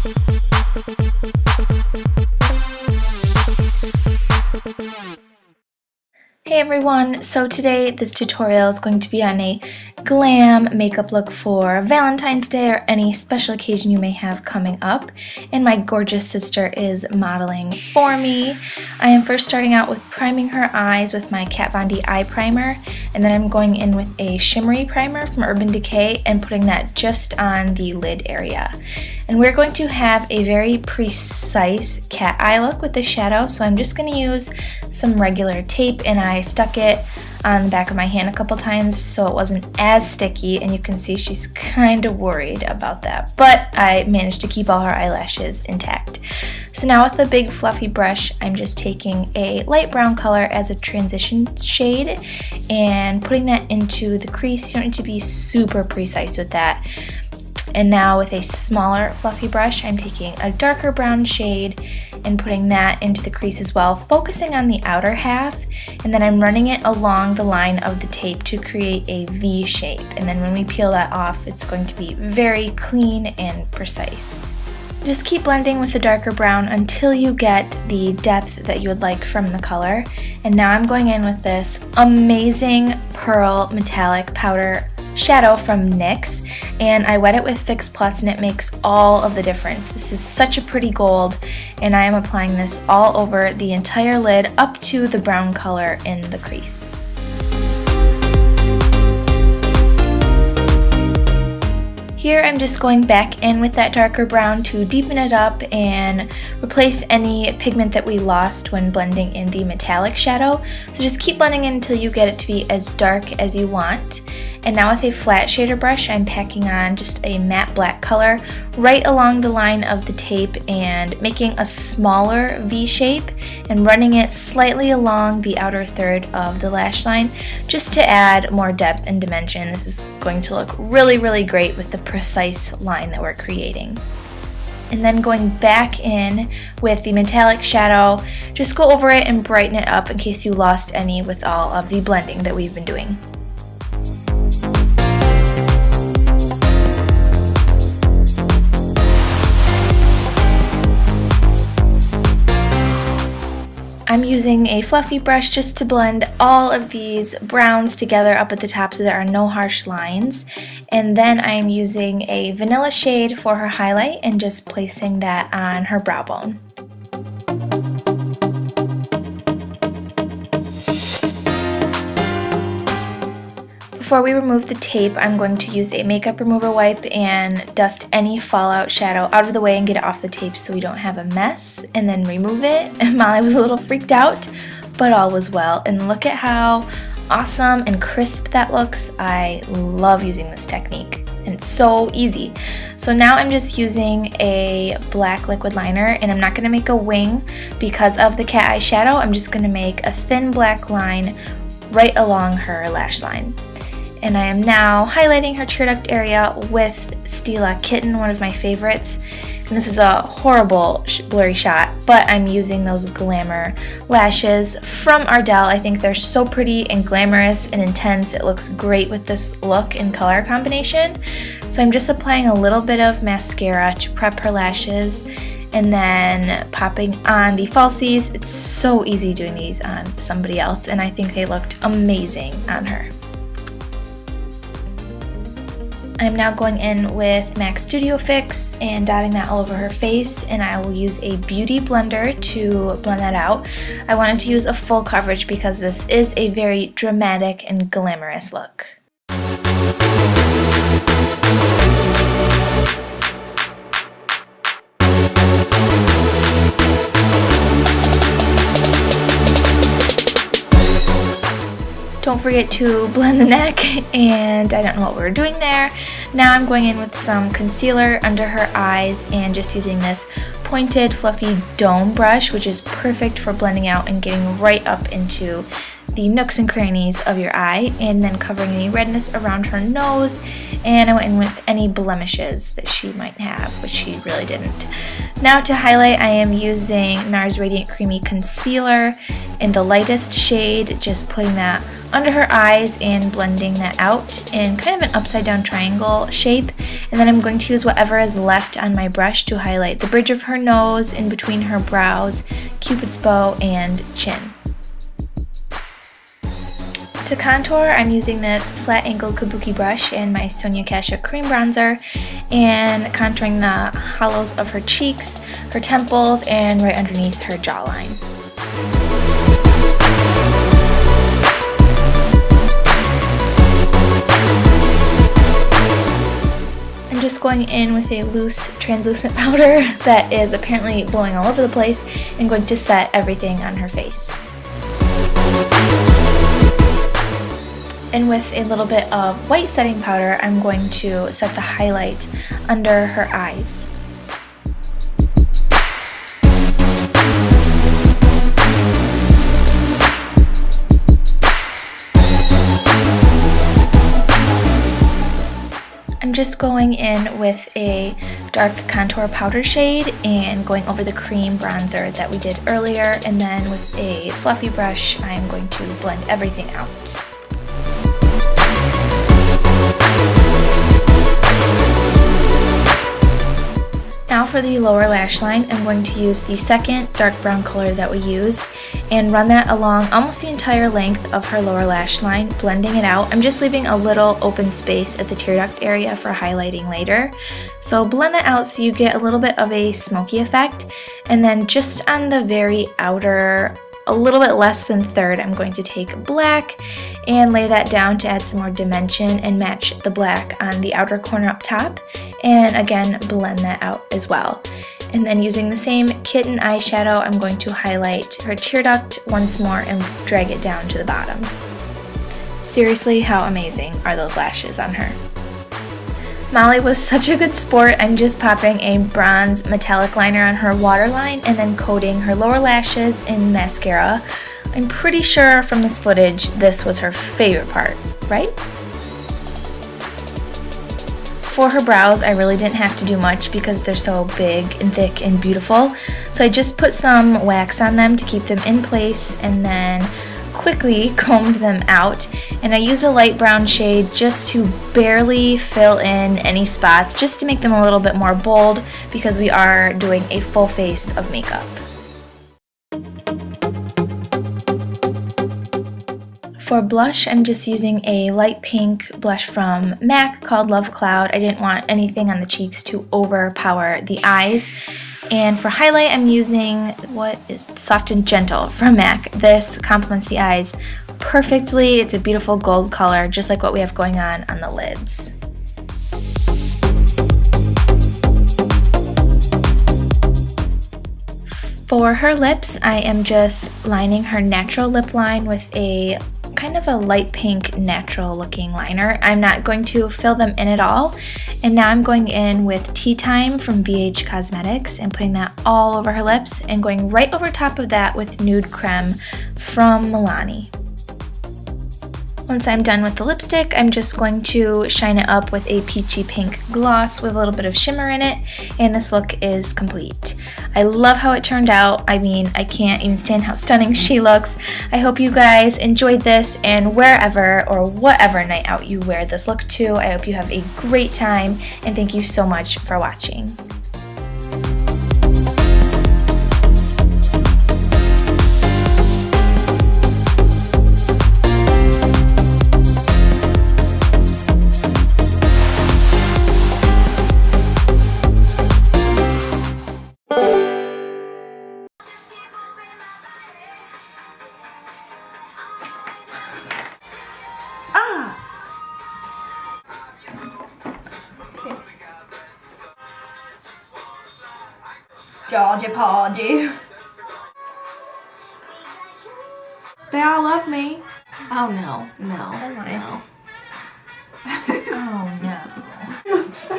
Hey everyone, so today this tutorial is going to be on a glam makeup look for Valentine's Day or any special occasion you may have coming up, and my gorgeous sister is modeling for me. I am first starting out with priming her eyes with my Kat Von D eye primer, and then I'm going in with a shimmery primer from Urban Decay and putting that just on the lid area. And we're going to have a very precise cat eye look with the shadow, so I'm just going to use some regular tape, and I stuck it on the back of my hand a couple times so it wasn't as sticky, and you can see she's kind of worried about that, but I managed to keep all her eyelashes intact. So now with the big fluffy brush, I'm just taking a light brown color as a transition shade and putting that into the crease. You don't need to be super precise with that. And now with a smaller fluffy brush, I'm taking a darker brown shade and putting that into the crease as well, focusing on the outer half, and then I'm running it along the line of the tape to create a V shape. And then when we peel that off, it's going to be very clean and precise. Just keep blending with the darker brown until you get the depth that you would like from the color. And now I'm going in with this amazing pearl metallic powder shadow from NYX, and I wet it with Fix Plus, and it makes all of the difference. This is such a pretty gold, and I am applying this all over the entire lid up to the brown color in the crease. Here I'm just going back in with that darker brown to deepen it up and replace any pigment that we lost when blending in the metallic shadow. So just keep blending in until you get it to be as dark as you want. And now with a flat shader brush, I'm packing on just a matte black color right along the line of the tape and making a smaller V shape and running it slightly along the outer third of the lash line just to add more depth and dimension. This is going to look really, really great with the precise line that we're creating. And then going back in with the metallic shadow, just go over it and brighten it up in case you lost any with all of the blending that we've been doing. I'm using a fluffy brush just to blend all of these browns together up at the top so there are no harsh lines. And then I'm using a vanilla shade for her highlight and just placing that on her brow bone. Before we remove the tape, I'm going to use a makeup remover wipe and dust any fallout shadow out of the way and get it off the tape so we don't have a mess, and then remove it. And Molly was a little freaked out, but all was well. And look at how awesome and crisp that looks. I love using this technique, and it's so easy. So now I'm just using a black liquid liner, and I'm not going to make a wing because of the cat eye shadow. I'm just going to make a thin black line right along her lash line. And I am now highlighting her tear duct area with Stila Kitten, one of my favorites. And this is a horrible blurry shot, but I'm using those Glamour lashes from Ardell. I think they're so pretty and glamorous and intense. It looks great with this look and color combination. So I'm just applying a little bit of mascara to prep her lashes and then popping on the falsies. It's so easy doing these on somebody else, and I think they looked amazing on her. I'm now going in with MAC Studio Fix and dotting that all over her face, and I will use a beauty blender to blend that out. I wanted to use a full coverage because this is a very dramatic and glamorous look. Don't forget to blend the neck, and I don't know what we were doing there. Now I'm going in with some concealer under her eyes and just using this pointed fluffy dome brush, which is perfect for blending out and getting right up into the nooks and crannies of your eye, and then covering any redness around her nose and I went in with any blemishes that she might have, which she really didn't. Now to highlight, I am using NARS Radiant Creamy Concealer in the lightest shade, just putting that under her eyes and blending that out in kind of an upside down triangle shape. And then I'm going to use whatever is left on my brush to highlight the bridge of her nose, in between her brows, Cupid's bow, and chin. To contour, I'm using this flat angle kabuki brush and my Sonia Kashuk cream bronzer, and contouring the hollows of her cheeks, her temples, and right underneath her jawline. I'm just going in with a loose translucent powder that is apparently blowing all over the place and going to set everything on her face. And with a little bit of white setting powder, I'm going to set the highlight under her eyes. I'm just going in with a dark contour powder shade and going over the cream bronzer that we did earlier, and then with a fluffy brush, I'm going to blend everything out. Now for the lower lash line, I'm going to use the second dark brown color that we used and run that along almost the entire length of her lower lash line, blending it out. I'm just leaving a little open space at the tear duct area for highlighting later. So blend that out so you get a little bit of a smoky effect. And then just on the very outer, a little bit less than third, I'm going to take black and lay that down to add some more dimension and match the black on the outer corner up top, and again blend that out as well. And then using the same kitten eyeshadow, I'm going to highlight her tear duct once more and drag it down to the bottom. Seriously, how amazing are those lashes on her? Molly was such a good sport. I'm just popping a bronze metallic liner on her waterline and then coating her lower lashes in mascara. I'm pretty sure from this footage this was her favorite part, right? For her brows, I really didn't have to do much because they're so big and thick and beautiful. So I just put some wax on them to keep them in place and then quickly combed them out, and I used a light brown shade just to barely fill in any spots, just to make them a little bit more bold because we are doing a full face of makeup. For blush, I'm just using a light pink blush from MAC called Love Cloud. I didn't want anything on the cheeks to overpower the eyes. And for highlight, I'm using what is Soft and Gentle from MAC. This complements the eyes perfectly. It's a beautiful gold color, just like what we have going on the lids. For her lips, I am just lining her natural lip line with a kind of a light pink natural looking liner. I'm not going to fill them in at all. And now I'm going in with Tea Time from BH Cosmetics and putting that all over her lips and going right over top of that with Nude Creme from Milani. Once I'm done with the lipstick, I'm just going to shine it up with a peachy pink gloss with a little bit of shimmer in it, and this look is complete. I love how it turned out. I mean, I can't even stand how stunning she looks. I hope you guys enjoyed this, and wherever or whatever night out you wear this look to, I hope you have a great time, and thank you so much for watching. Georgie Porgy. They all love me. Oh no, no, Oh my. no. Oh no. It was just